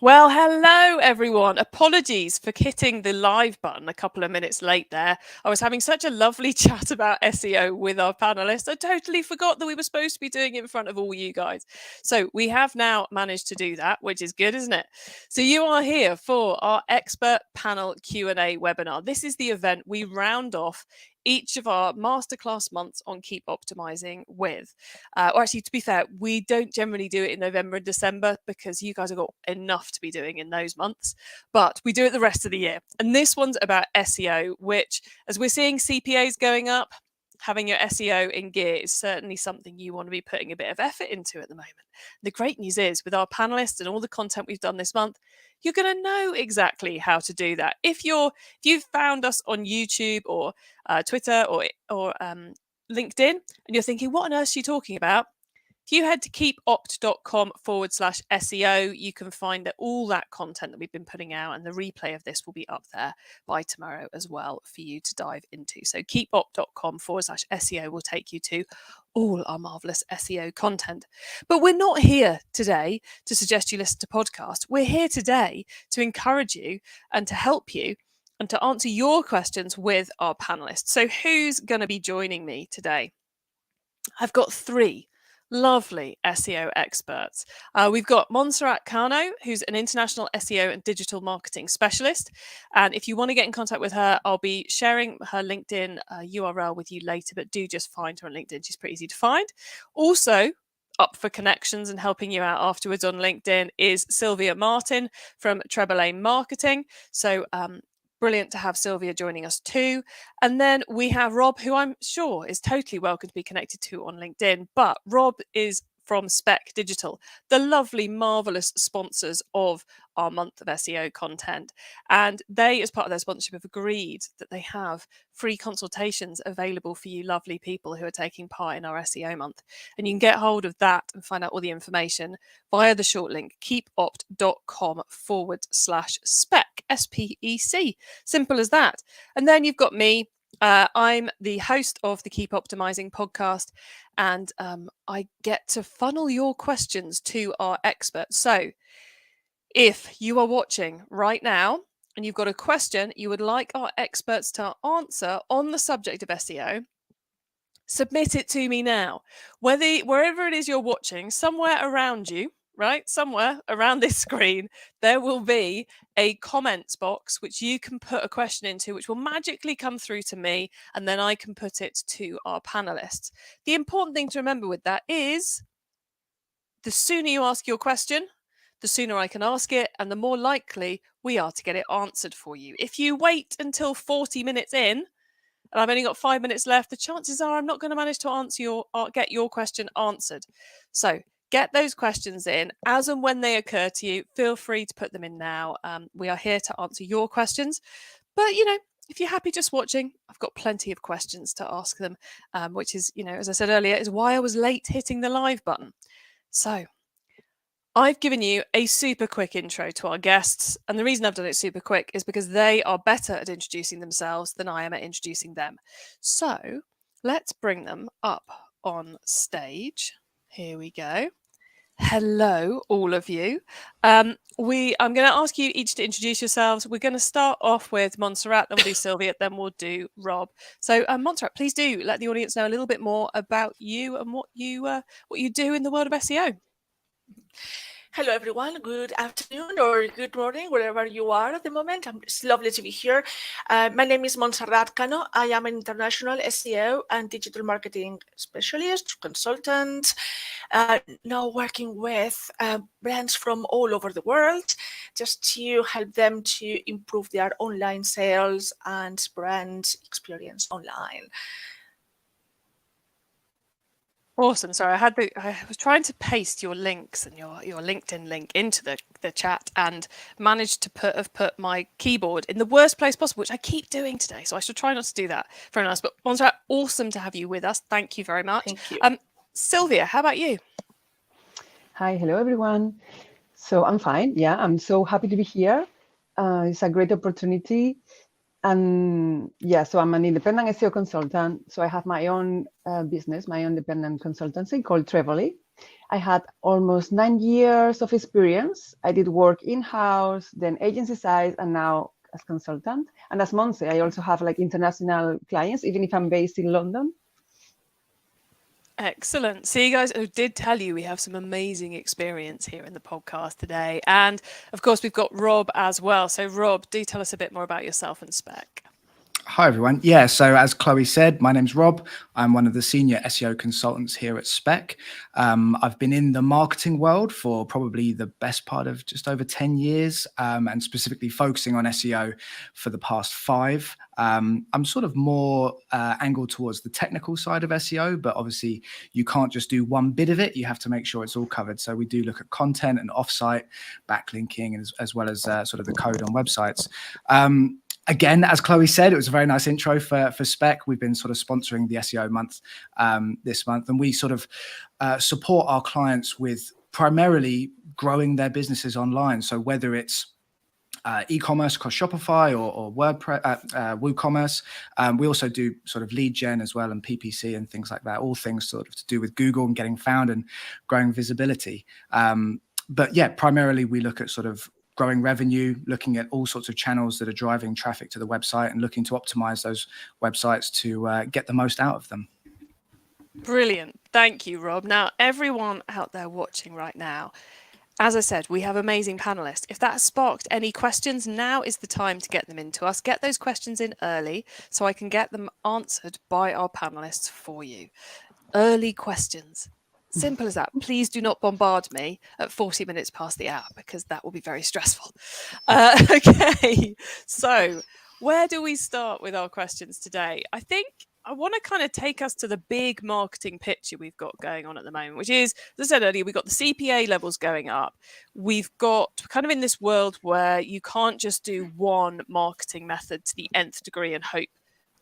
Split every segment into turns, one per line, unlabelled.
Well, hello everyone. Apologies for hitting the live button a couple of minutes late there. I was having such a lovely chat about SEO with our panelists. I totally forgot that we were supposed to be doing it in front of all you guys. So we have now managed to do that, which is good, isn't it? So you are here for our expert panel Q&A webinar. This is the event we round off each of our masterclass months on Keep Optimizing with. Or actually, to be fair, we don't generally do it in November and December because you guys have got enough to be doing in those months, but we do it the rest of the year. And this one's about SEO, which, as we're seeing CPAs going up, having your SEO in gear is certainly something you want to be putting a bit of effort into at the moment. The great news is, with our panelists and all the content we've done this month, you're going to know exactly how to do that. If you've found us on YouTube or Twitter or LinkedIn, and you're thinking, what on earth is she talking about? If you head to keepopt.com/SEO, you can find all that content that we've been putting out, and the replay of this will be up there by tomorrow as well for you to dive into. So keepopt.com/SEO will take you to all our marvelous SEO content. But we're not here today to suggest you listen to podcasts. We're here today to encourage you and to help you and to answer your questions with our panelists. So who's going to be joining me today? I've got three lovely SEO experts. We've got Montserrat Cano, who's an international SEO and digital marketing specialist. And if you want to get in contact with her, I'll be sharing her LinkedIn URL with you later, but do just find her on LinkedIn. She's pretty easy to find. Also, up for connections and helping you out afterwards on LinkedIn is Silvia Martin from Trebole Marketing. So brilliant to have Silvia joining us too. And then we have Rob, who I'm sure is totally welcome to be connected to on LinkedIn. But Rob is from Spec Digital, the lovely, marvelous sponsors of our month of SEO content. And they, as part of their sponsorship, have agreed that they have free consultations available for you lovely people who are taking part in our SEO month. And you can get hold of that and find out all the information via the short link keepopt.com/spec, SPEC. Simple as that. And then you've got me. I'm the host of the Keep Optimizing podcast, and I get to funnel your questions to our experts. So if you are watching right now and you've got a question you would like our experts to answer on the subject of SEO, submit it to me now. Wherever it is you're watching, somewhere around you, right? Somewhere around this screen, there will be a comments box which you can put a question into, which will magically come through to me, and then I can put it to our panelists. The important thing to remember with that is the sooner you ask your question, the sooner I can ask it, and the more likely we are to get it answered for you. If you wait until 40 minutes in, and I've only got 5 minutes left, the chances are I'm not going to manage to get your question answered. So get those questions in as and when they occur to you. Feel free to put them in now. We are here to answer your questions. But, if you're happy just watching, I've got plenty of questions to ask them, which is, as I said earlier, is why I was late hitting the live button. So I've given you a super quick intro to our guests, and the reason I've done it super quick is because they are better at introducing themselves than I am at introducing them. So let's bring them up on stage. Here we go. Hello, all of you. I'm going to ask you each to introduce yourselves. We're going to start off with Montserrat, then we'll do Silvia, then we'll do Rob. So Montserrat, please do let the audience know a little bit more about you and what you do in the world of SEO.
Hello, everyone. Good afternoon or good morning, wherever you are at the moment. It's lovely to be here. My name is Montserrat Cano. I am an international SEO and digital marketing specialist, consultant, now working with brands from all over the world just to help them to improve their online sales and brand experience online.
Awesome. Sorry, I was trying to paste your links and your LinkedIn link into the chat and managed to put my keyboard in the worst place possible, which I keep doing today. So I should try not to do that. Very nice. But Montserrat, awesome to have you with us. Thank you very much.
Thank you.
Silvia, how about you?
Hi, hello everyone. So I'm fine. Yeah, I'm so happy to be here. It's a great opportunity. And yeah, so I'm an independent SEO consultant. So I have my own business, my own independent consultancy called Trebole. I had almost 9 years of experience. I did work in-house, then agency side, and now as consultant. And as Monse, I also have like international clients, even if I'm based in London.
Excellent. See, guys, I did tell you we have some amazing experience here in the podcast today. And of course, we've got Rob as well. So Rob, do tell us a bit more about yourself and Spec.
Hi, everyone. Yeah, so as Chloe said, my name's Rob. I'm one of the senior SEO consultants here at Spec. I've been in the marketing world for probably the best part of just over 10 years, and specifically focusing on SEO for the past 5. I'm sort of more angled towards the technical side of SEO, but obviously you can't just do one bit of it. You have to make sure it's all covered. So we do look at content and offsite, backlinking, as well as sort of the code on websites. Again, as Chloe said, it was a very nice intro for Spec. We've been sort of sponsoring the SEO month this month, and we sort of support our clients with primarily growing their businesses online. So whether it's e-commerce across Shopify or WordPress, WooCommerce, we also do sort of lead gen as well, and PPC and things like that. All things sort of to do with Google and getting found and growing visibility. But yeah, primarily we look at sort of growing revenue, looking at all sorts of channels that are driving traffic to the website and looking to optimize those websites to get the most out of them.
Brilliant. Thank you, Rob. Now, everyone out there watching right now, as I said, we have amazing panelists. If that has sparked any questions, now is the time to get them into us. Get those questions in early so I can get them answered by our panelists for you. Early questions. Simple as that. Please do not bombard me at 40 minutes past the hour, because that will be very stressful. Okay, so where do we start with our questions today? I think I want to kind of take us to the big marketing picture we've got going on at the moment, which is, as I said earlier, we've got the CPA levels going up. We've got kind of in this world where you can't just do one marketing method to the nth degree and hope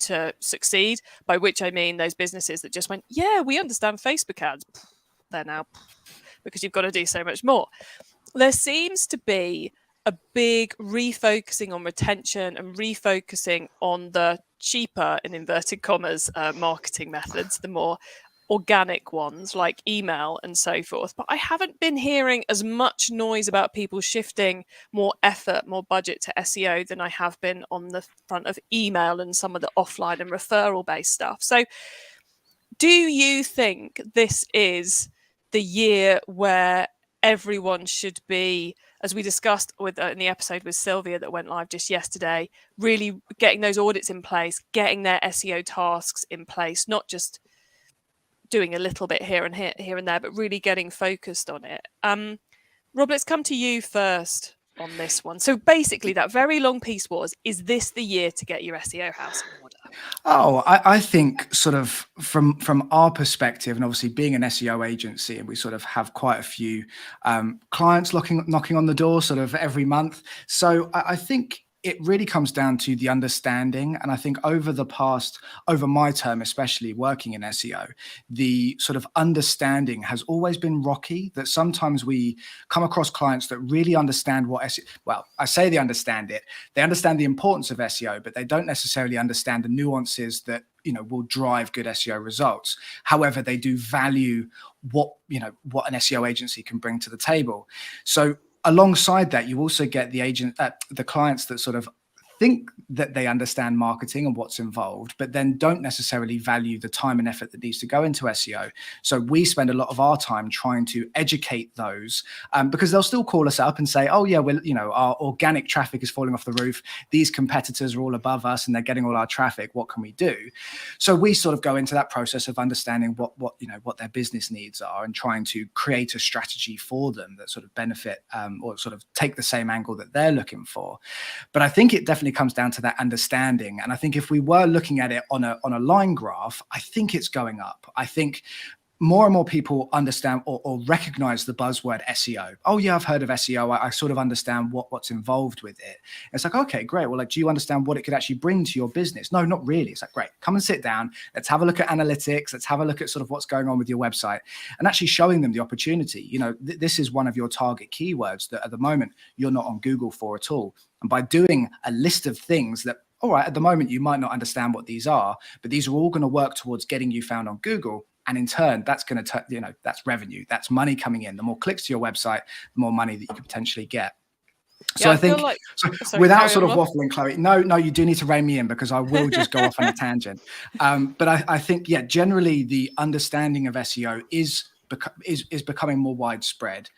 to succeed, by which I mean those businesses that just went, yeah, we understand Facebook ads. There now, because you've got to do so much more. There seems to be a big refocusing on retention and refocusing on the cheaper, in inverted commas, marketing methods, the more organic ones like email and so forth. But I haven't been hearing as much noise about people shifting more effort, more budget to SEO than I have been on the front of email and some of the offline and referral based stuff. So do you think this is the year where everyone should be, as we discussed with in the episode with Silvia that went live just yesterday, really getting those audits in place, getting their SEO tasks in place, not just doing a little bit here and there, but really getting focused on it? Rob, let's come to you first on this one. So basically that very long piece was, is this the year to get your SEO house in order?
Oh, I think sort of from our perspective, and obviously being an SEO agency, and we sort of have quite a few clients knocking on the door sort of every month. So I think it really comes down to the understanding. And I think over my term, especially working in SEO, the sort of understanding has always been rocky, that sometimes we come across clients that really understand what SEO, well, I say they understand it. They understand the importance of SEO, but they don't necessarily understand the nuances that, will drive good SEO results. However, they do value what an SEO agency can bring to the table. So alongside that, you also get the clients that sort of think that they understand marketing and what's involved, but then don't necessarily value the time and effort that needs to go into SEO. So we spend a lot of our time trying to educate those, because they'll still call us up and say, oh yeah, well, our organic traffic is falling off the roof. These competitors are all above us and they're getting all our traffic. What can we do? So we sort of go into that process of understanding what their business needs are and trying to create a strategy for them that sort of benefit or sort of take the same angle that they're looking for. But I think it definitely comes down to that understanding. And I think if we were looking at it on a line graph, I think it's going up. I think more and more people understand or recognize the buzzword SEO. Oh yeah, I've heard of SEO. I sort of understand what's involved with it. It's like, okay, great. Well, do you understand what it could actually bring to your business? No, not really. It's like, great, come and sit down. Let's have a look at analytics. Let's have a look at sort of what's going on with your website and actually showing them the opportunity. This is one of your target keywords that at the moment you're not on Google for at all. And by doing a list of things that, all right, at the moment you might not understand what these are, but these are all going to work towards getting you found on Google. And in turn, that's going to, that's revenue, that's money coming in. The more clicks to your website, the more money that you could potentially get. So I think, without sort of waffling, Chloe, no, you do need to rein me in, because I will just go off on a tangent. But I think, generally the understanding of SEO is becoming more widespread.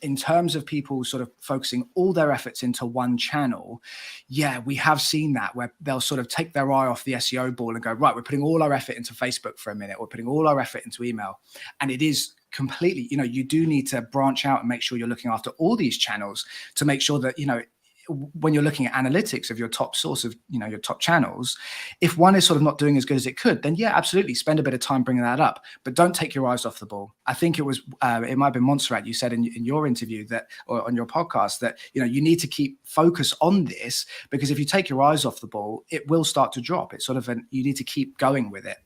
In terms of people sort of focusing all their efforts into one channel, we have seen that, where they'll sort of take their eye off the SEO ball and go, right, we're putting all our effort into Facebook for a minute, we're putting all our effort into email. And it is completely, you do need to branch out and make sure you're looking after all these channels to make sure that, when you're looking at analytics of your top source of, your top channels, if one is sort of not doing as good as it could, then absolutely spend a bit of time bringing that up, but don't take your eyes off the ball. I think it was, it might've been Montserrat, you said in your interview that, or on your podcast, that, you need to keep focus on this, because if you take your eyes off the ball, it will start to drop. It's sort of you need to keep going with it.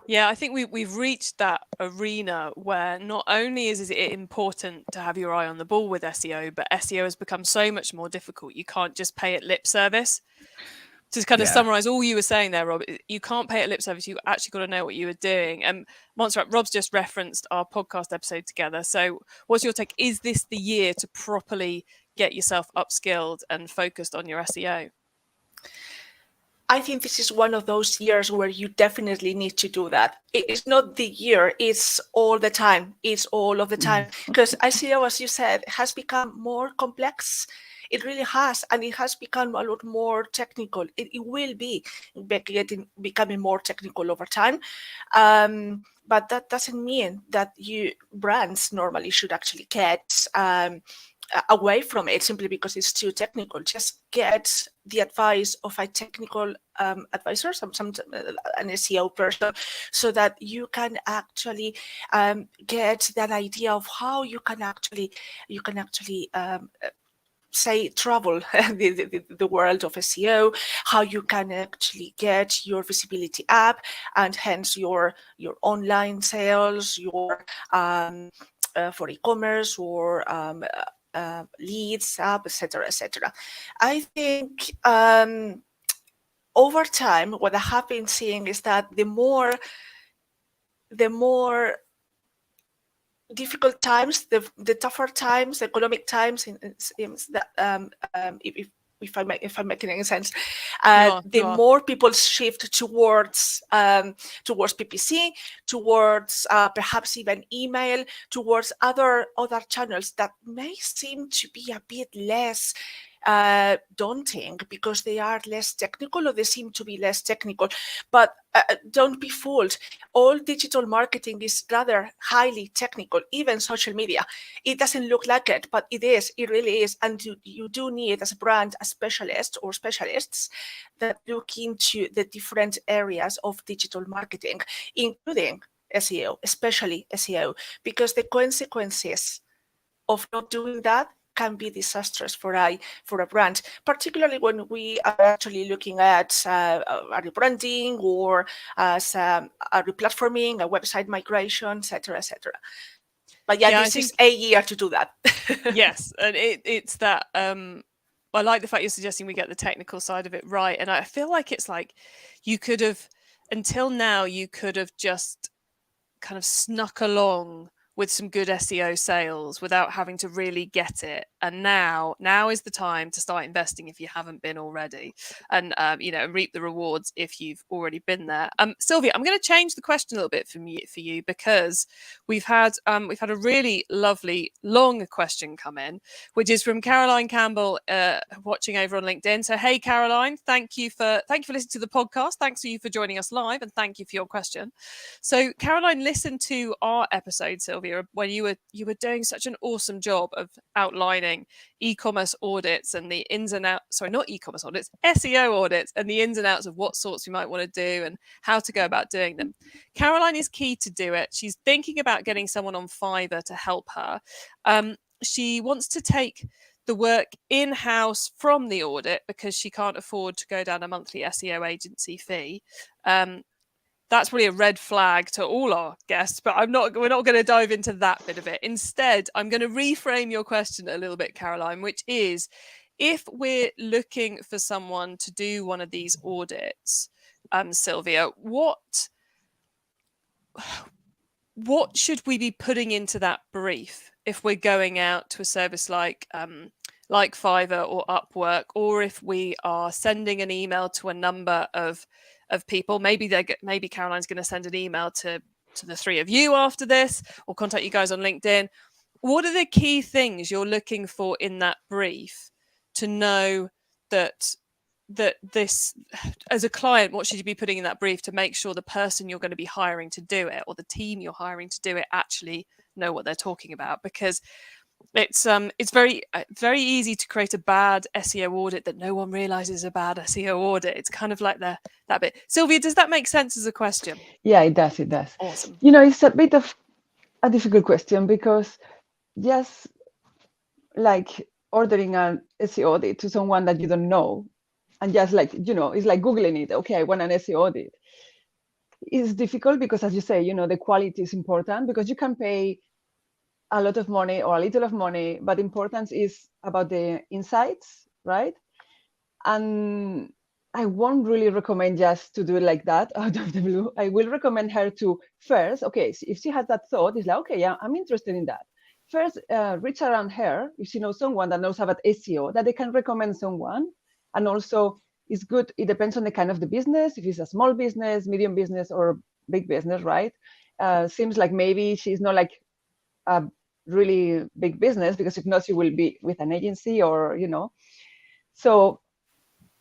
Yeah, I think we've reached that arena where not only is it important to have your eye on the ball with SEO, but SEO has become so much more difficult. You can't just pay it lip service. To kind of summarize all you were saying there, Rob, you can't pay it lip service. You actually got to know what you were doing. And Montserrat, Rob's just referenced our podcast episode together. So what's your take? Is this the year to properly get yourself upskilled and focused on your SEO?
I think this is one of those years where you definitely need to do that. It's not the year, it's all the time. It's all of the time. Because SEO, as you said, has become more complex. It really has, and it has become a lot more technical. It will be becoming more technical over time. But that doesn't mean that brands normally should actually get away from it simply because it's too technical. Just get the advice of a technical advisor, an SEO person, so that you can actually get that idea of how you can actually say travel the world of SEO, how you can actually get your visibility up, and hence your online sales, your for e-commerce, or leads up, etc., etc. I think over time, what I have been seeing is that the more difficult times, the tougher times, the economic times, if I'm making any sense, the more people shift towards PPC, towards perhaps even email, towards other channels that may seem to be a bit less daunting because they are less technical, or they seem to be less technical. But don't be fooled. All digital marketing is rather highly technical, even social media. It doesn't look like it, but it is. It really is. And you do need, as a brand, a specialist or specialists that look into the different areas of digital marketing, including SEO, especially SEO, because the consequences of not doing that can be disastrous for a brand, particularly when we are actually looking at a rebranding, or as a replatforming, a website migration, etc., etc. But this is a year to do that.
Yes, and it's that. I like the fact you're suggesting we get the technical side of it right, and I feel like it's like you could have, until now, you could have just kind of snuck along with some good SEO sales without having to really get it. And now is the time to start investing if you haven't been already, and reap the rewards if you've already been there. Silvia, I'm going to change the question a little bit for you because we've had a really lovely long question come in, which is from Caroline Campbell, watching over on LinkedIn. So hey Caroline, thank you for listening to the podcast. Thanks to you for joining us live, and thank you for your question. So Caroline listened to our episode, Silvia, when you were doing such an awesome job of outlining e-commerce audits and the ins and outs. Sorry, not e-commerce audits, SEO audits, and the ins and outs of what sorts you might want to do and how to go about doing them. Caroline is key to do it. She's thinking about getting someone on Fiverr to help her. She wants to take the work in-house from the audit because she can't afford to go down a monthly SEO agency fee. That's really a red flag to all our guests, but we're not going to dive into that bit of it. Instead, I'm going to reframe your question a little bit, Caroline, which is, if we're looking for someone to do one of these audits, Silvia, what what should we be putting into that brief if we're going out to a service like Fiverr or Upwork, or if we are sending an email to a number of people? Maybe Caroline's going to send an email to the three of you after this, or contact you guys on LinkedIn. What are the key things you're looking for in that brief to know that this, as a client, what should you be putting in that brief to make sure the person you're going to be hiring to do it, or the team you're hiring to do it, actually know what they're talking about? Because it's very easy to create a bad SEO audit that no one realizes is a bad SEO audit. It's kind of like that bit. Silvia, does that make sense as a question?
Yeah, it does. It does.
Awesome.
It's a bit of a difficult question, because just like ordering an SEO audit to someone that you don't know, and just like, it's like Googling it. Okay, I want an SEO audit. It's difficult because, as you say, the quality is important, because you can pay a lot of money or a little of money, but importance is about the insights, right? And I won't really recommend just to do it like that out of the blue. I will recommend her to first, okay, if she has that thought, it's like, okay, yeah, I'm interested in that. First, reach around her if she knows someone that knows about SEO, that they can recommend someone. And also, it's good, it depends on the kind of the business, if it's a small business, medium business, or big business, right? Seems like maybe she's not like a really big business, because if not, she will be with an agency, or, So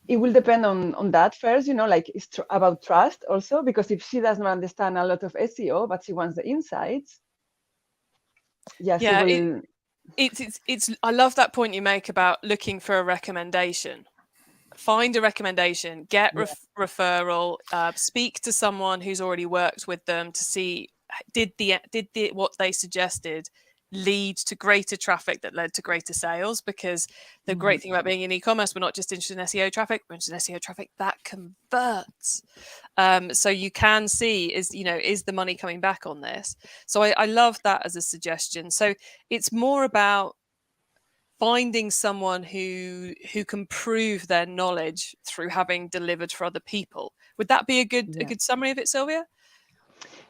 it will depend on that first, like it's about trust also, because if she does not understand a lot of SEO, but she wants the insights, yes,
yeah, it's I love that point you make about looking for a recommendation. Find a recommendation, get referral, speak to someone who's already worked with them to see did what they suggested lead to greater traffic that led to greater sales. Because the great thing about being in e-commerce, we're not just interested in SEO traffic, we're interested in SEO traffic that converts. So you can see is the money coming back on this. So I love that as a suggestion. So it's more about finding someone who can prove their knowledge through having delivered for other people. Would that be a good summary of it, Silvia?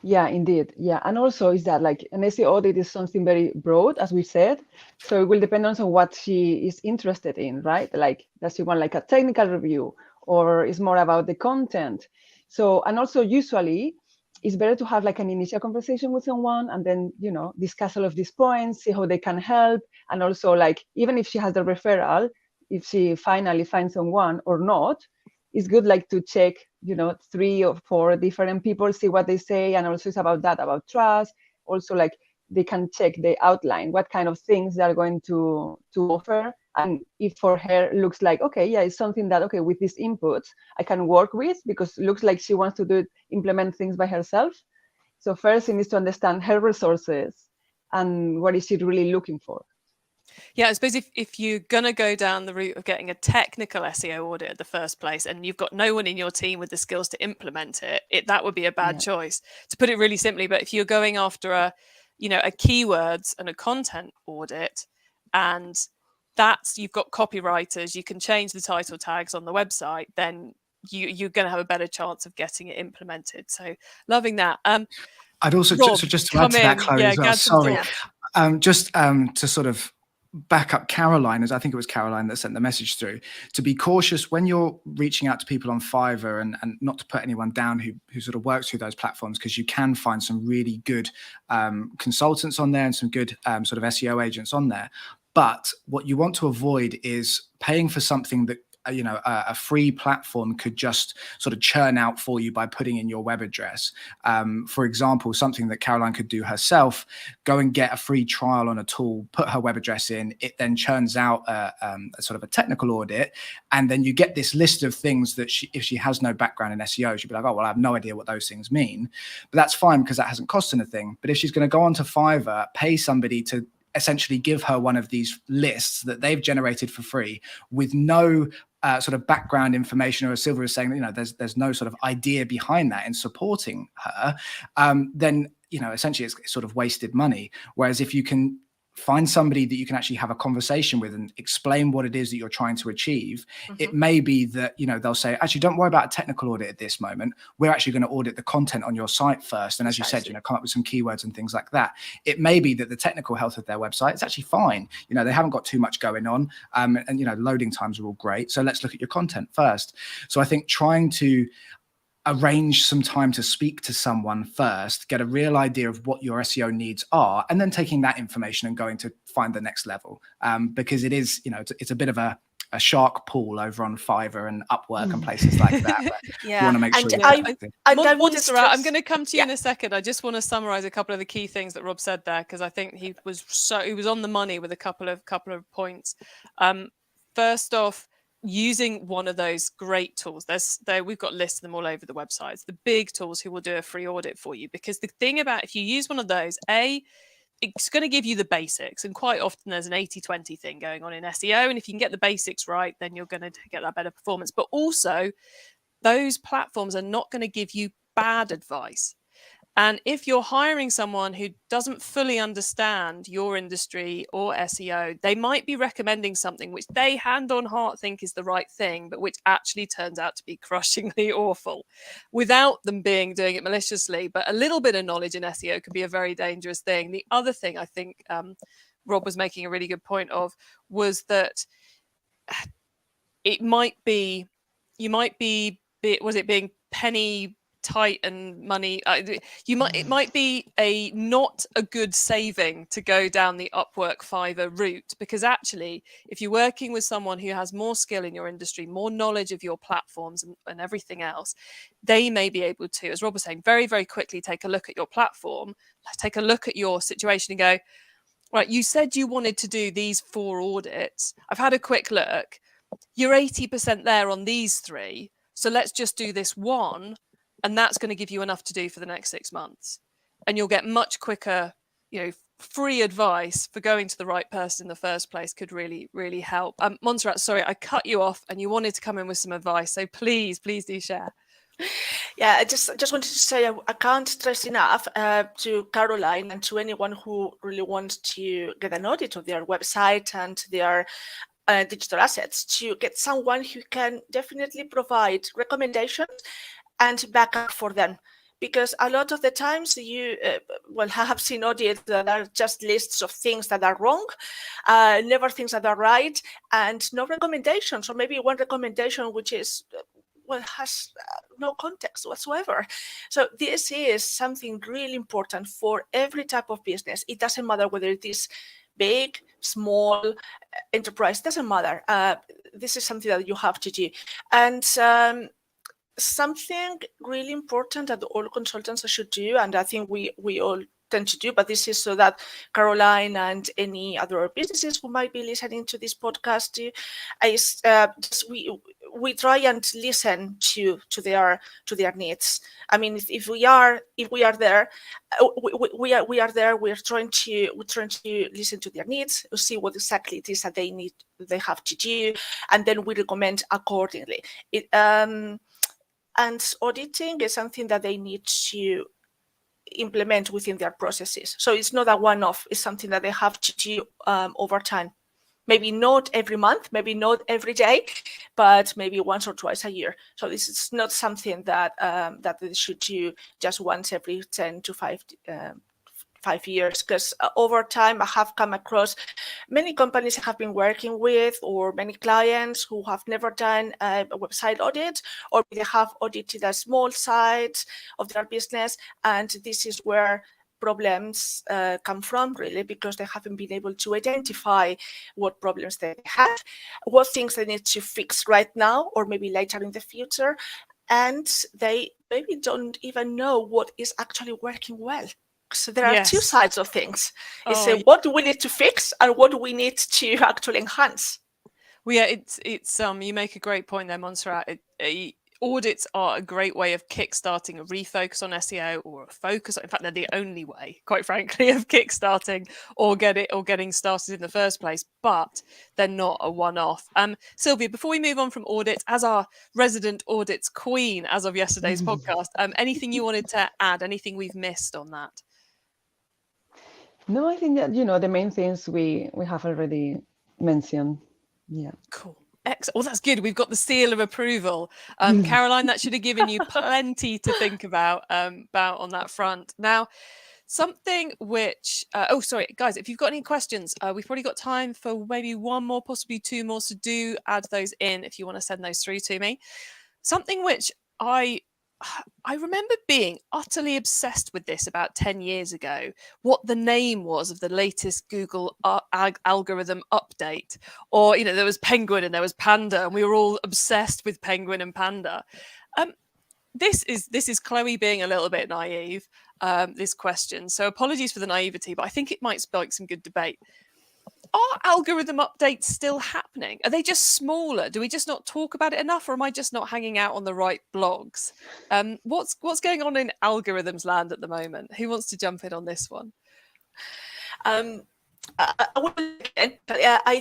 Yeah, indeed. Yeah. And also is that like an SEO audit is something very broad, as we said. So it will depend on what she is interested in, right? Like, does she want like a technical review, or is more about the content? So, and also usually it's better to have like an initial conversation with someone, and then, discuss all of these points, see how they can help. And also, like, even if she has the referral, if she finally finds someone or not, it's good like to check, 3 or 4 different people, see what they say. And also it's about trust. Also, like, they can check the outline, what kind of things they're going to offer. And if for her looks like, okay, yeah, it's something that, okay, with these inputs I can work with, because it looks like she wants to implement things by herself. So first she needs to understand her resources and what is she really looking for.
Yeah, I suppose if you're going to go down the route of getting a technical SEO audit at the first place, and you've got no one in your team with the skills to implement it, that would be a bad choice, to put it really simply. But if you're going after a keywords and a content audit, and you've got copywriters, you can change the title tags on the website, then you're going to have a better chance of getting it implemented. So loving that.
I'd also
Rob,
just to add to that, Chloe, as well. Sorry, just to sort of back up Caroline, as I think it was Caroline that sent the message through, to be cautious when you're reaching out to people on Fiverr, and not to put anyone down who sort of works through those platforms, because you can find some really good consultants on there and some good sort of SEO agents on there. But what you want to avoid is paying for something that a free platform could just sort of churn out for you by putting in your web address. For example, something that Caroline could do herself, go and get a free trial on a tool, put her web address in, it then churns out a sort of a technical audit. And then you get this list of things that if she has no background in SEO, she'll be like, oh, well, I have no idea what those things mean. But that's fine, because that hasn't cost anything. But if she's going to go onto Fiverr, pay somebody to essentially give her one of these lists that they've generated for free with no sort of background information, or as Silvia is saying, there's no sort of idea behind that in supporting her, then essentially it's sort of wasted money. Whereas if you can find somebody that you can actually have a conversation with and explain what it is that you're trying to achieve. It may be that, they'll say, actually, don't worry about a technical audit at this moment. We're actually going to audit the content on your site first. And as you said, come up with some keywords and things like that. It may be that the technical health of their website is actually fine. They haven't got too much going on. And loading times are all great. So let's look at your content first. So I think trying to arrange some time to speak to someone first, get a real idea of what your SEO needs are, and then taking that information and going to find the next level. Because it is, it's a bit of a shark pool over on Fiverr and Upwork and places like that. But you want to make sure
Montserrat, I'm going to come to you in a second. I just want to summarize a couple of the key things that Rob said there, because I think he was on the money with a couple of points. First off, using one of those great tools. We've got lists of them all over the websites, the big tools who will do a free audit for you. Because the thing about, if you use one of those, it's going to give you the basics. And quite often there's an 80-20 thing going on in SEO. And if you can get the basics right, then you're going to get that better performance. But also, those platforms are not going to give you bad advice. And if you're hiring someone who doesn't fully understand your industry or SEO, they might be recommending something which they hand on heart think is the right thing, but which actually turns out to be crushingly awful without them doing it maliciously. But a little bit of knowledge in SEO can be a very dangerous thing. The other thing I think Rob was making a really good point of was that it might be, being penny tight and money, it might be not a good saving to go down the Upwork Fiverr route, because actually if you're working with someone who has more skill in your industry, more knowledge of your platforms and everything else, they may be able to, as Rob was saying, very, very quickly take a look at your platform, take a look at your situation and go, right, you said you wanted to do these 4 audits. I've had a quick look. You're 80% there on these 3. So let's just do this one. And that's going to give you enough to do for the next 6 months. And you'll get much quicker, free advice for going to the right person in the first place could really, really help. Montserrat, sorry, I cut you off and you wanted to come in with some advice. So please do share.
Yeah, I just wanted to say I can't stress enough to Caroline and to anyone who really wants to get an audit of their website and their digital assets, to get someone who can definitely provide recommendations and backup for them. Because a lot of the times you have seen audits that are just lists of things that are wrong, never things that are right, and no recommendations, or maybe one recommendation which is has no context whatsoever. So this is something really important for every type of business. It doesn't matter whether it is big, small, enterprise, doesn't matter. This is something that you have to do. And something really important that all consultants should do, and I think we all tend to do, but this is so that Caroline and any other businesses who might be listening to this podcast do, is we try and listen to their needs. I mean, if we are there, we are there. We're trying to listen to their needs, see what exactly it is that they have to do, and then we recommend accordingly. And auditing is something that they need to implement within their processes. So it's not a one-off, it's something that they have to do over time. Maybe not every month, maybe not every day, but maybe once or twice a year. So this is not something that they should do just once every 10 to 5 years, because over time I have come across many companies I have been working with, or many clients who have never done a website audit, or they have audited a small site of their business, and this is where problems come from, really, because they haven't been able to identify what problems they have, what things they need to fix right now or maybe later in the future, and they maybe don't even know what is actually working well. So there are two sides of things. It's what do we need to fix and what do we need to actually enhance.
Well, yeah, it's you make a great point there, Montserrat. Audits are a great way of kickstarting a refocus on SEO, or a focus. In fact, they're the only way, quite frankly, of kickstarting or getting started in the first place. But they're not a one-off. Silvia, before we move on from audits, as our resident audits queen as of yesterday's podcast, anything you wanted to add? Anything we've missed on that?
No, I think that, the main things we have already mentioned. Yeah.
Cool. Excellent. Well, that's good. We've got the seal of approval. Caroline, that should have given you plenty to think about on that front. Now, something which, sorry, guys, if you've got any questions, we've probably got time for maybe one more, possibly two more. So do add those in if you want to send those through to me. Something which I remember being utterly obsessed with this about 10 years ago, what the name was of the latest Google algorithm update. Or, there was Penguin and there was Panda, and we were all obsessed with Penguin and Panda. This is Chloe being a little bit naive, this question. So apologies for the naivety, but I think it might spark some good debate. Are algorithm updates still happening? Are they just smaller? Do we just not talk about it enough, or am I just not hanging out on the right blogs? What's going on in algorithms land at the moment? Who wants to jump in on this one?
I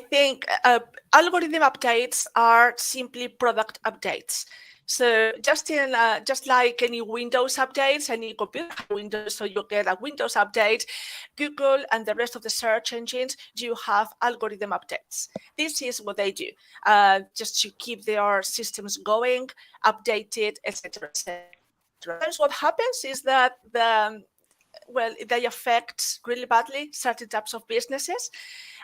think algorithm updates are simply product updates. So just like any Windows updates, any computer Windows, so you get a Windows update, Google and the rest of the search engines, you have algorithm updates. This is what they do, just to keep their systems going, updated, etc. Sometimes what happens is that they affect really badly certain types of businesses,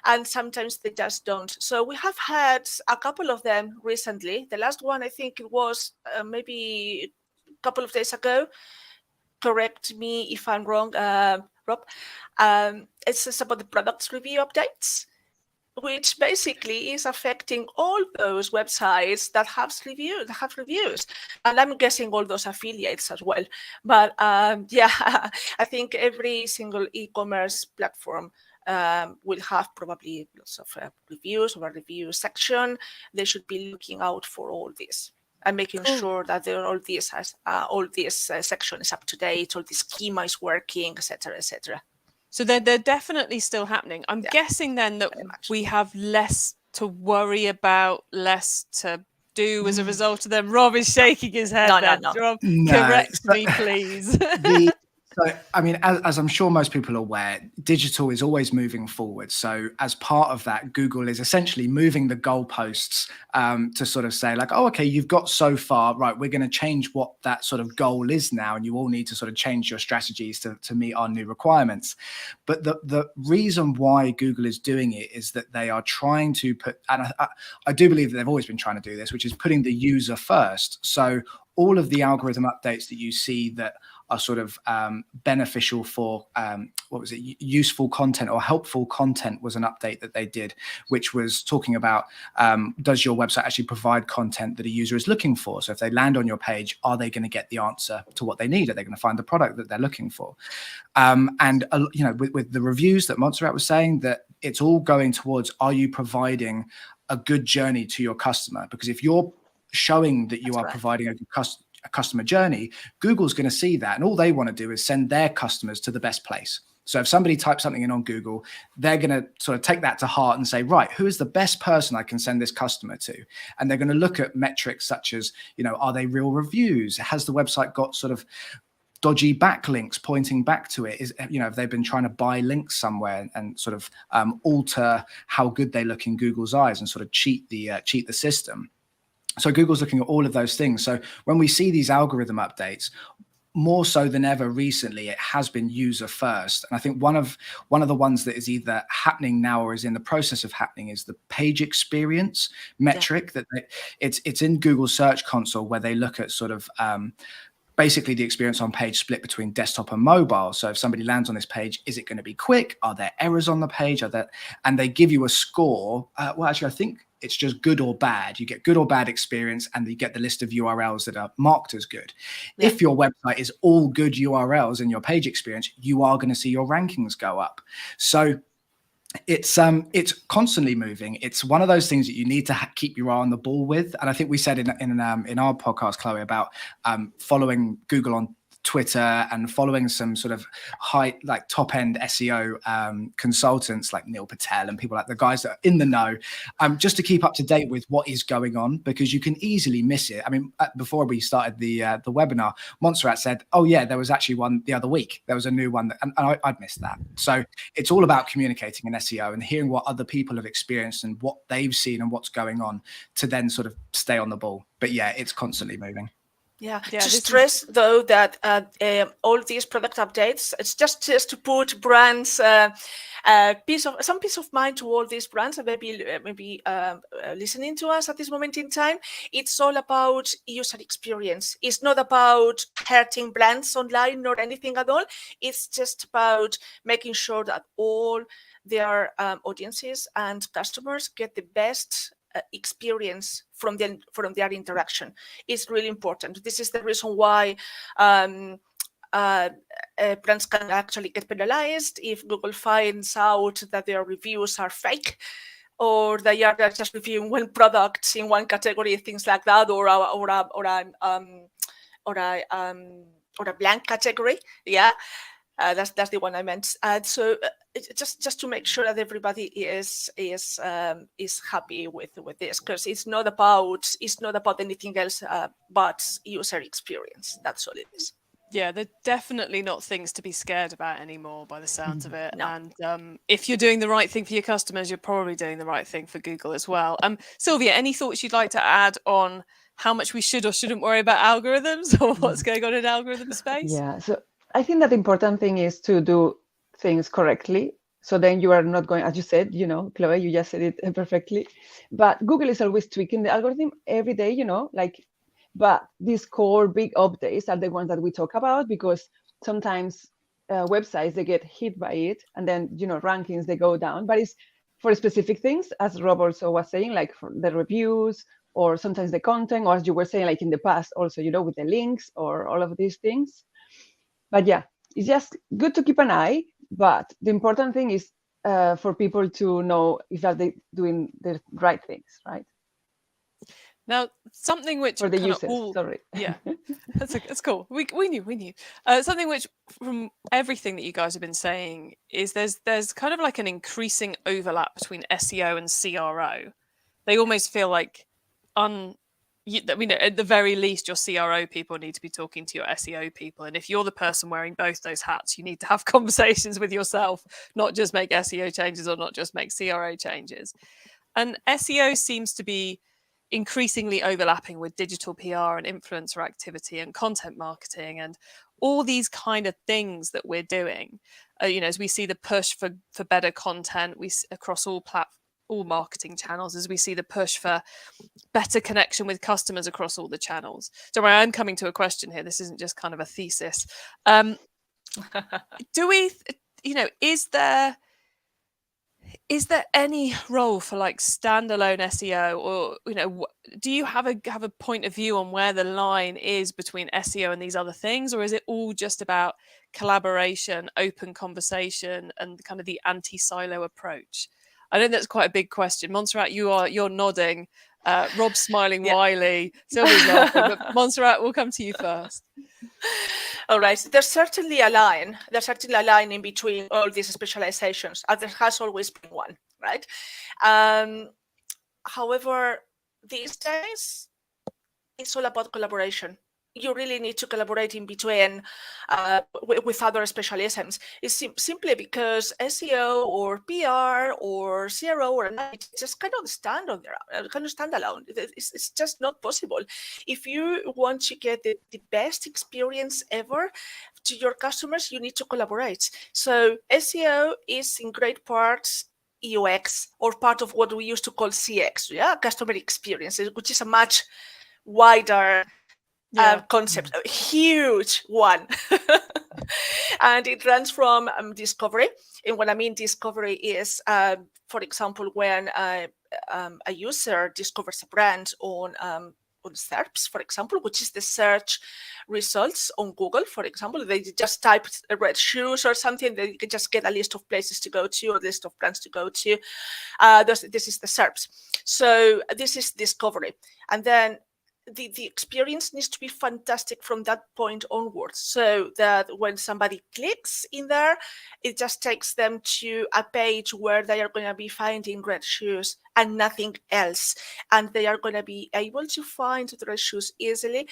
and sometimes they just don't. So we have had a couple of them recently. The last one, I think it was maybe a couple of days ago. Correct me if I'm wrong, Rob. It's about the products review updates, which basically is affecting all those websites that have reviews, and I'm guessing all those affiliates as well. But I think every single e-commerce platform will have probably lots of reviews or a review section. They should be looking out for all this and making sure that all this section is up to date, all the schema is working, etc., etc.
So they're definitely still happening. I'm guessing then that we have less to worry about, less to do as a result of them. Rob is shaking his head.
No.
Rob, correct me, please.
So, I mean, as I'm sure most people are aware, digital is always moving forward. So as part of that, Google is essentially moving the goalposts to sort of say like, oh, okay, you've got so far, right, we're going to change what that sort of goal is now. And you all need to sort of change your strategies to meet our new requirements. But the reason why Google is doing it is that they are trying to put, and I do believe that they've always been trying to do this, which is putting the user first. So all of the algorithm updates that you see that are sort of beneficial for useful content or helpful content was an update that they did, which was talking about does your website actually provide content that a user is looking for? So if they land on your page, are they going to get the answer to what they need? Are they going to find the product that they're looking for? With the reviews that Montserrat was saying, that it's all going towards, are you providing a good journey to your customer? Because if you're showing that you are providing a customer journey, Google's going to see that, and all they want to do is send their customers to the best place. So if somebody types something in on Google, they're going to sort of take that to heart and say, right, who is the best person I can send this customer to? And they're going to look at metrics such as, are they real reviews? Has the website got sort of dodgy backlinks pointing back to it? Is, if they've been trying to buy links somewhere and sort of alter how good they look in Google's eyes and sort of cheat the system. So Google's looking at all of those things. So when we see these algorithm updates, more so than ever recently, it has been user first. And I think one of the ones that is either happening now or is in the process of happening is the page experience metric. That it's in Google Search Console, where they look at sort of basically the experience on page split between desktop and mobile. So if somebody lands on this page, is it going to be quick? Are there errors on the page? And they give you a score. Well, actually, I think it's just good or bad. You get good or bad experience, and you get the list of URLs that are marked as good. Yeah. If your website is all good URLs in your page experience, you are going to see your rankings go up. So it's constantly moving. It's one of those things that you need to keep your eye on the ball with. And I think we said in our podcast, Chloe, about following Google on Twitter and following some sort of top end SEO consultants like Neil Patel and people like the guys that are in the know, just to keep up to date with what is going on, because you can easily miss it. I mean, before we started the webinar, Montserrat said, "Oh yeah, there was actually one the other week. There was a new one," and I'd missed that. So it's all about communicating in SEO and hearing what other people have experienced and what they've seen and what's going on to then sort of stay on the ball. But yeah, it's constantly moving.
Yeah, to stress though that all these product updates, it's just to put brands peace of mind to all these brands that maybe listening to us at this moment in time. It's all about user experience. It's not about hurting brands online or anything at all. It's just about making sure that all their audiences and customers get the best experience from their interaction. Is really important. This is the reason why brands can actually get penalized if Google finds out that their reviews are fake, or they are just reviewing one product in one category, things like that, or a blank category. Yeah. That's the one I meant. So just to make sure that everybody is happy with this, because it's not about anything else but user experience. That's all it is.
Yeah, they're definitely not things to be scared about anymore by the sounds of it.
No.
And if you're doing the right thing for your customers, you're probably doing the right thing for Google as well. Silvia, any thoughts you'd like to add on how much we should or shouldn't worry about algorithms or what's going on in algorithm space?
Yeah, so I think that the important thing is to do things correctly. So then you are not going, as you said, Chloe, you just said it perfectly. But Google is always tweaking the algorithm every day, but these core big updates are the ones that we talk about, because sometimes websites, they get hit by it, and then, rankings, they go down. But it's for specific things, as Rob also was saying, like for the reviews, or sometimes the content, or as you were saying, like in the past also, with the links or all of these things. But yeah, it's just good to keep an eye. But the important thing is for people to know if they're doing the right things, right?
Now, something which
for the users, sorry.
Yeah, that's cool. We knew. Something which, from everything that you guys have been saying, is there's kind of like an increasing overlap between SEO and CRO. They almost feel like at the very least, your CRO people need to be talking to your SEO people. And if you're the person wearing both those hats, you need to have conversations with yourself, not just make SEO changes or not just make CRO changes. And SEO seems to be increasingly overlapping with digital PR and influencer activity and content marketing and all these kind of things that we're doing. As we see the push for better content, across all marketing channels, as we see the push for better connection with customers across all the channels. So I'm coming to a question here. This isn't just kind of a thesis. Do we, is there any role for like standalone SEO, or do you have a point of view on where the line is between SEO and these other things, or is it all just about collaboration, open conversation, and kind of the anti-silo approach? I know that's quite a big question. Montserrat, you're nodding. Rob's smiling wily. Silvia's laughing. But Montserrat, we'll come to you first.
All right. There's certainly a line. In between all these specializations. There has always been one, right? However, these days, it's all about collaboration. You really need to collaborate in between with other specialisms. It's simply because SEO or PR or CRO or it just cannot stand on their own, cannot stand alone. It's just not possible. If you want to get the best experience ever to your customers, you need to collaborate. So SEO is in great part UX, or part of what we used to call CX, customer experience, which is a much wider concept, a huge one. And it runs from discovery. And what I mean discovery is, for example, when a user discovers a brand on SERPs, for example, which is the search results on Google, for example. They just type red shoes or something, they can just get a list of places to go to, or a list of brands to go to. This is the SERPs. So this is discovery. And then the experience needs to be fantastic from that point onwards, so that when somebody clicks in there, it just takes them to a page where they are going to be finding red shoes and nothing else. And they are going to be able to find the red shoes easily,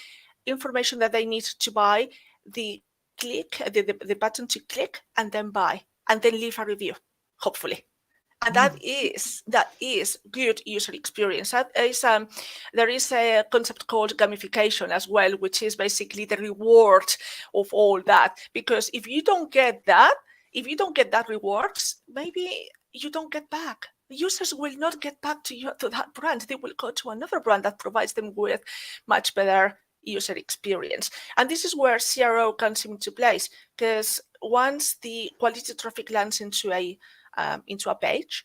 information that they need to buy, the button to click and then buy, and then leave a review, hopefully. And that is good user experience. That is, there is a concept called gamification as well, which is basically the reward of all that. Because if you don't get that rewards, maybe you don't get back. The users will not get back to that brand. They will go to another brand that provides them with much better user experience. And this is where CRO comes into place, because once the quality traffic lands into a page,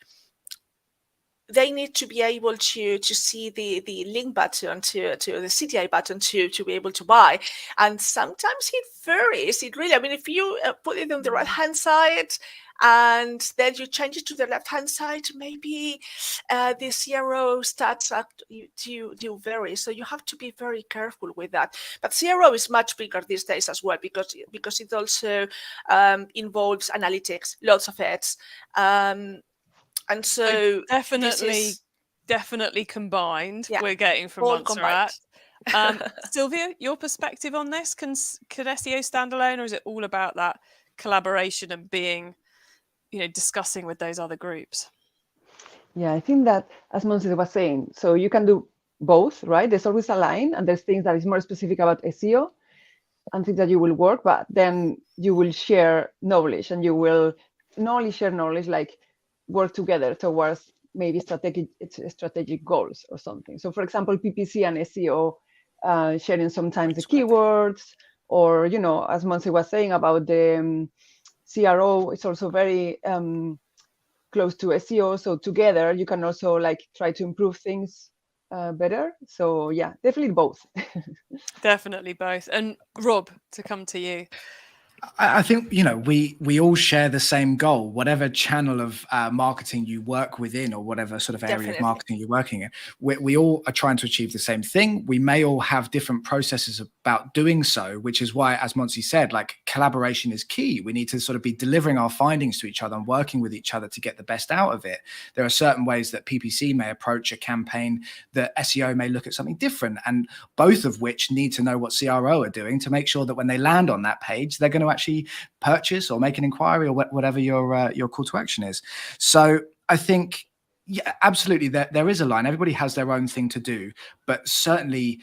they need to be able to see the link button, to the CTA button to be able to buy. And sometimes it varies. It really, I mean, if you put it on the right hand side and then you change it to the left hand side, maybe the CRO stats do vary. So you have to be very careful with that. But CRO is much bigger these days as well, because it also involves analytics, lots of ads. And so
definitely combined.
Yeah,
we're getting from
all
Montserrat. Silvia, your perspective on this? Could SEO stand alone, or is it all about that collaboration and being, discussing with those other groups?
Yeah, I think that, as Montserrat was saying, so you can do both, right? There's always a line, and there's things that is more specific about SEO and things that you will work, but then you will share knowledge, and you will not only share knowledge, like work together towards maybe strategic goals or something. So for example, PPC and SEO sharing sometimes the keywords, or, as Montserrat was saying about the CRO, it's also very close to SEO. So together you can also try to improve things better. So yeah, definitely both.
Definitely both. And Rob, to come to you.
I think, we all share the same goal, whatever channel of marketing you work within, or whatever sort of area of marketing you're working in. We all are trying to achieve the same thing. We may all have different processes about doing so, which is why, as Monty said, collaboration is key. We need to sort of be delivering our findings to each other and working with each other to get the best out of it. There are certain ways that PPC may approach a campaign, that SEO may look at something different, and both of which need to know what CRO are doing to make sure that when they land on that page, they're going to actually purchase or make an inquiry, or whatever your call to action is. So I think, yeah, absolutely, there is a line. Everybody has their own thing to do, but certainly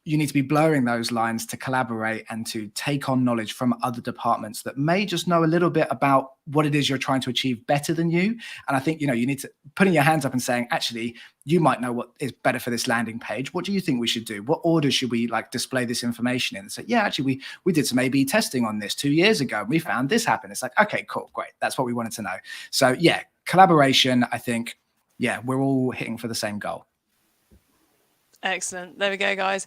you need to be blurring those lines to collaborate and to take on knowledge from other departments that may just know a little bit about what it is you're trying to achieve better than you. And I think, you need to putting your hands up and saying, actually, you might know what is better for this landing page. What do you think we should do? What order should we display this information in? And say, yeah, actually, we did some A/B testing on this 2 years ago, and we found this happened. It's like, okay, cool, great. That's what we wanted to know. So yeah, collaboration, I think, yeah, we're all hitting for the same goal.
Excellent. There we go, guys.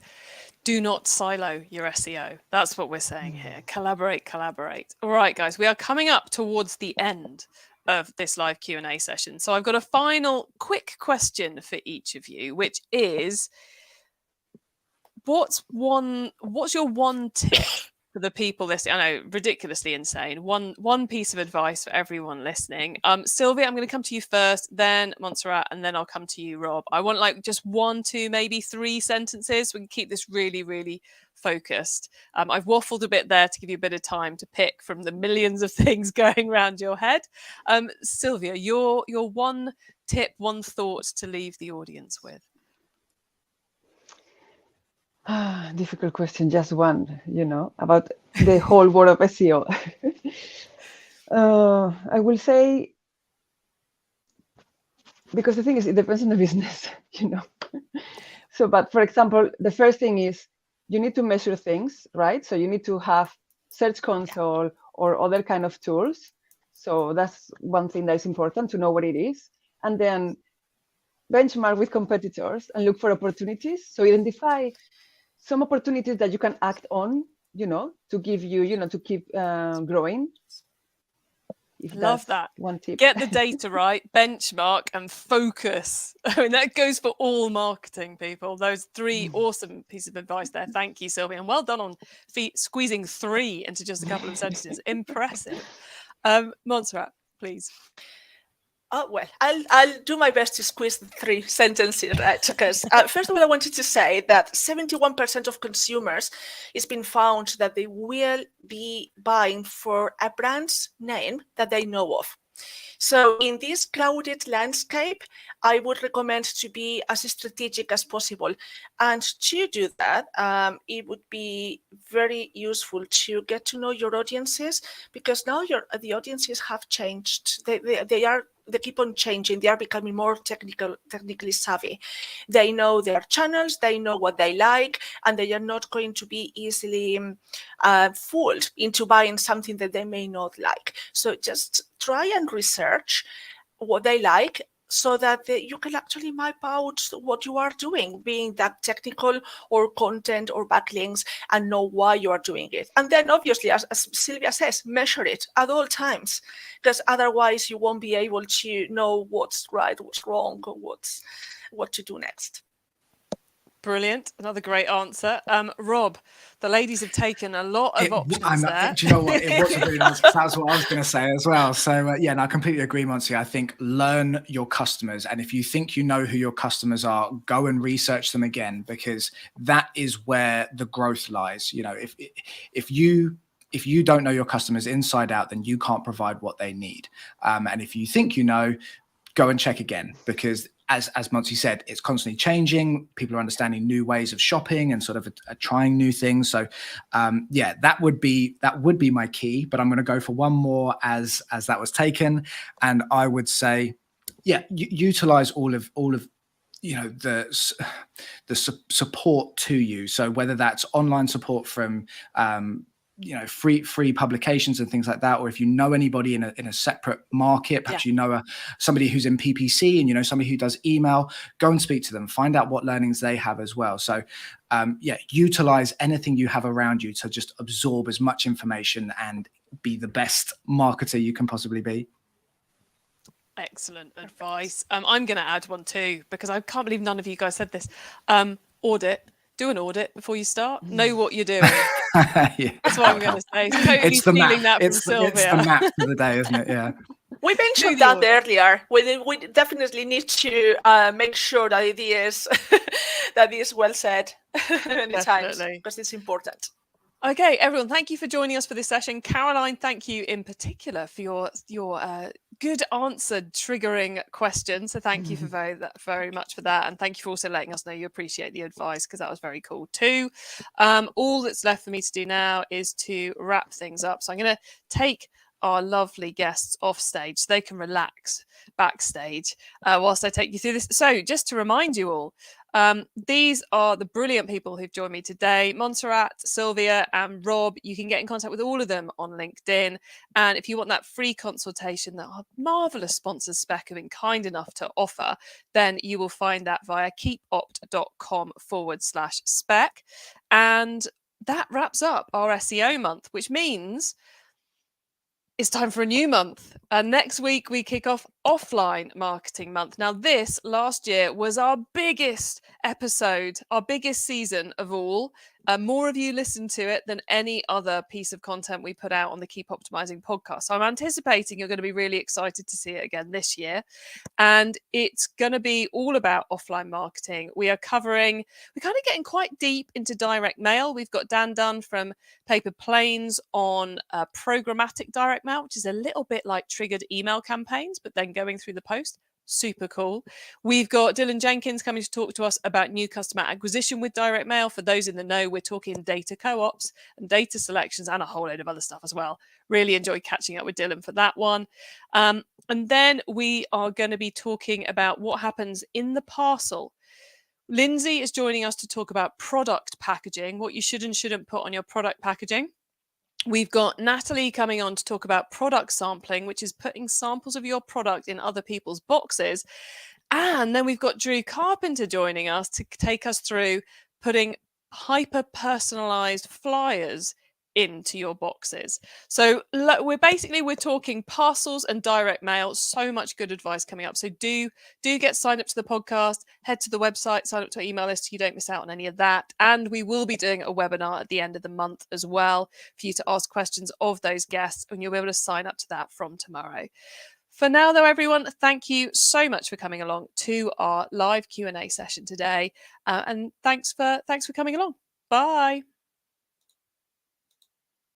Do not silo your SEO. That's what we're saying here. Collaborate. All right, guys, we are coming up towards the end of this live Q&A session. So I've got a final quick question for each of you, which is, what's your one tip for the people listening? I know, ridiculously insane. One piece of advice for everyone listening. Silvia, I'm going to come to you first, then Montserrat, and then I'll come to you, Rob. I want just 1, 2, maybe 3 sentences. We can keep this really, really focused. I've waffled a bit there to give you a bit of time to pick from the millions of things going around your head. Silvia, your one tip, one thought to leave the audience with.
Difficult question, just one, about the whole world of SEO. I will say, because the thing is, it depends on the business, So, but for example, the first thing is you need to measure things, right? So you need to have Search Console or other kind of tools. So that's one thing that is important, to know what it is. And then benchmark with competitors and look for opportunities. So identify some opportunities that you can act on, to give you, to keep growing. If
Love
that's
that.
one tip.
Get the data right, benchmark, and focus. I mean, that goes for all marketing people. Those 3 awesome pieces of advice there. Thank you, Silvia. And well done on squeezing 3 into just a couple of sentences. Impressive. Montserrat, please.
Well, I'll do my best to squeeze the 3 sentences, right? Because first of all, I wanted to say that 71% of consumers, it's been found that they will be buying for a brand's name that they know of. So in this crowded landscape, I would recommend to be as strategic as possible. And to do that, it would be very useful to get to know your audiences, because now the audiences have changed. They keep on changing. They are becoming more technically savvy. They know their channels, they know what they like, and they are not going to be easily fooled into buying something that they may not like. So just try and research what they like, so that you can actually map out what you are doing, being that technical or content or backlinks, and know why you are doing it. And then obviously, as Silvia says, measure it at all times, because otherwise you won't be able to know what's right, what's wrong, or what to do next.
Brilliant. Another great answer. Rob, the ladies have taken a lot of options there.
Do you know what? It was a brilliant answer. That's what I was going to say as well. So yeah, and I completely agree, Monty. I think learn your customers. And if you think you know who your customers are, go and research them again, because that is where the growth lies. You know, if you don't know your customers inside out, then you can't provide what they need. And if you think you know, go and check again, because as Monty said, it's constantly changing. People are understanding new ways of shopping and sort of trying new things. So yeah, that would be my key. But I'm going to go for one more as that was taken, and I would say, yeah, utilize all of you know the support to you. So whether that's online support from you know, free publications and things like that, or if you know anybody in a separate market, perhaps you know somebody who's in PPC, and you know somebody who does email, go and speak to them, find out what learnings they have as well. So yeah, utilize anything you have around you to just absorb as much information and be the best marketer you can possibly be.
Excellent advice. I'm going to add one too, because I can't believe none of you guys said this. Audit. Do an audit before you start. Know what you're doing.
Yeah.
That's what I'm going to say. Totally stealing that from Silvia.
It's the map for the day, isn't it? Yeah.
We mentioned that earlier. We definitely need to make sure that it is that is well said many times, because it's important.
Okay, everyone, thank you for joining us for this session. Caroline, thank you in particular for your good answered triggering questions. So thank you for very much for that. And thank you for also letting us know you appreciate the advice, because that was very cool too. All that's left for me to do now is to wrap things up. So I'm going to take our lovely guests off stage so they can relax backstage whilst I take you through this. So just to remind you all, these are the brilliant people who've joined me today: Montserrat, Silvia, and Rob. You can get in contact with all of them on LinkedIn. And if you want that free consultation that our marvelous sponsors Spec have been kind enough to offer, then you will find that via keepopt.com/spec. And that wraps up our SEO month, which means it's time for a new month. And next week we kick off Offline Marketing Month. Now, this last year was our biggest episode, our biggest season of all. More of you listened to it than any other piece of content we put out on the Keep Optimizing podcast. So I'm anticipating you're going to be really excited to see it again this year. And it's going to be all about offline marketing. We're kind of getting quite deep into direct mail. We've got Dan Dunn from Paper Planes on programmatic direct mail, which is a little bit like triggered email campaigns, but then going through the post. Super cool. We've got Dylan Jenkins coming to talk to us about new customer acquisition with direct mail. For those in the know, we're talking data co-ops and data selections and a whole load of other stuff as well. Really enjoyed catching up with Dylan for that one. And then we are going to be talking about what happens in the parcel. Lindsay is joining us to talk about product packaging, what you should and shouldn't put on your product packaging. We've got Natalie coming on to talk about product sampling, which is putting samples of your product in other people's boxes. And then we've got Drew Carpenter joining us to take us through putting hyper-personalized flyers into your boxes. So we're talking parcels and direct mail. So much good advice coming up. So do get signed up to the podcast, head to the website, sign up to our email list so you don't miss out on any of that. And we will be doing a webinar at the end of the month as well for you to ask questions of those guests, and you'll be able to sign up to that from tomorrow. For now, though, everyone, thank you so much for coming along to our live Q&A session today, and thanks for coming along. Bye.